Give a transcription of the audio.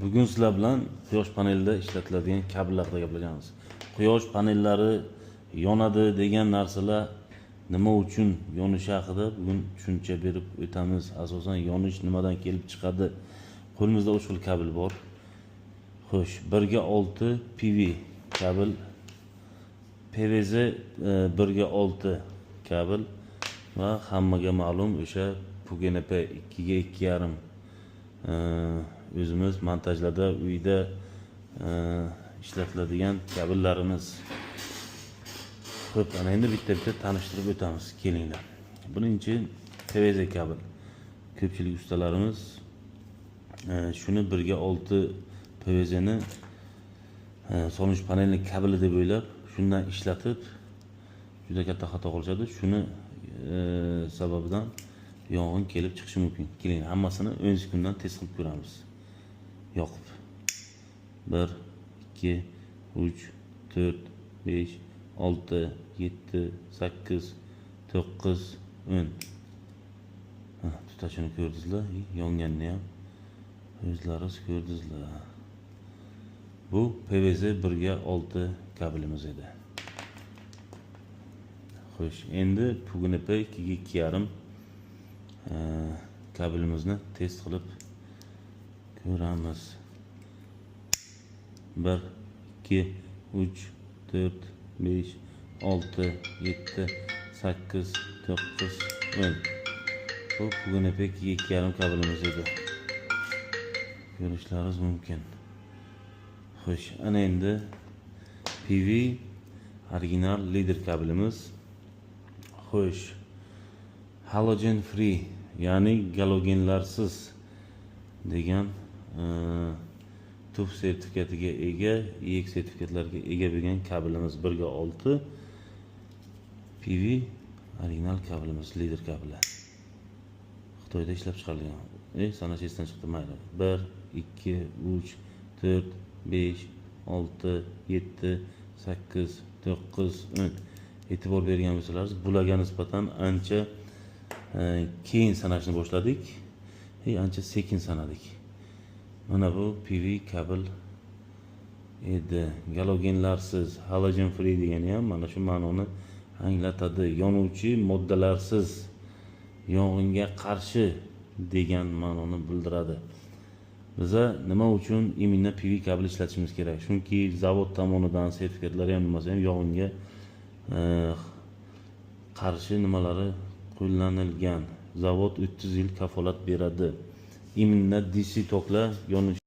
Bugun sizlar bilan quyosh panelida ishlatiladigan kabellar haqida gaplashamiz. Quyosh panellari yonadi degan narsalar nima uchun yonishi haqida bugun tushuncha berib o'tamiz. Asosan yonish nimadan kelib chiqadi? Qo'limizda uch xil kabel bor. Xo'sh, 1/6 PV kabel, PVC 1/6 kabel va hammaga ma'lum o'sha PGNP 2/2,5 o'zimiz montajlarda uyda ishlatiladigan kabellarimiz. Xo'p, ana endi bitta-bitta tanishtirib o'tamiz. Kelinglar. Birinchi PVC kabel. Ko'pchilik ustalarimiz shuni 1/6 PVC ni solinish paneli kabeli deb o'ylab, shundan ishlatib juda katta xato qilishadi. Shuni sababidan yong'in kelib chiqishi mumkin. Keling, hammasini 10 sekunddan test qilib ko'ramiz. Yoqib. 1 2 3 4 5 6 7 8 9 10. Tutashini ko'rdingizlar, yonganini ham o'zlaringiz ko'rdingizlar. Bu PVC 1/6 kabelimiz edi. Xo'sh, endi PGNP 2/2,5 kabelimizni test qilib ko'ramiz. 1 2 3 4 5 6 7 8 9 10. Bu PGNP 2/2,5 kabelimiz edi. Ko'rishlaringiz mumkin. Xo'sh, ana endi PV original leader kabelimiz. Xo'sh, halogen free, ya'ni galogenlarsiz degan TÜV sertifikatiga ega, EX sertifikatlariga ega bo'lgan kabelimiz 1/6 PV original kabelimiz, leader kabeli. Xitoyda ishlab chiqarilgan. Sanachi esdan chiqdi, mayli. 1 2 3 4 5 6 7 8 9 10. E'tibor bergan bo'lsangiz, bularga nisbatan ancha keyin sanashni boshladik. Ancha sekin sanadik. Mana bu PV kabel edi. Galogenlarsiz, halogen free degani ham mana shu ma'noni anglatadi. Yonuvchi moddalarsiz, yong'inga qarshi degan ma'noni bildiradi. Biza nima uchun imенно PV kabel ishlatishimiz kerak? Chunki zavod tomonidan sertifikatlari ham nimasi ham yong'inga qarshi nimalari qo'llanilgan. Zavod 30 yil kafolat beradi. Imенно DC toklar yonish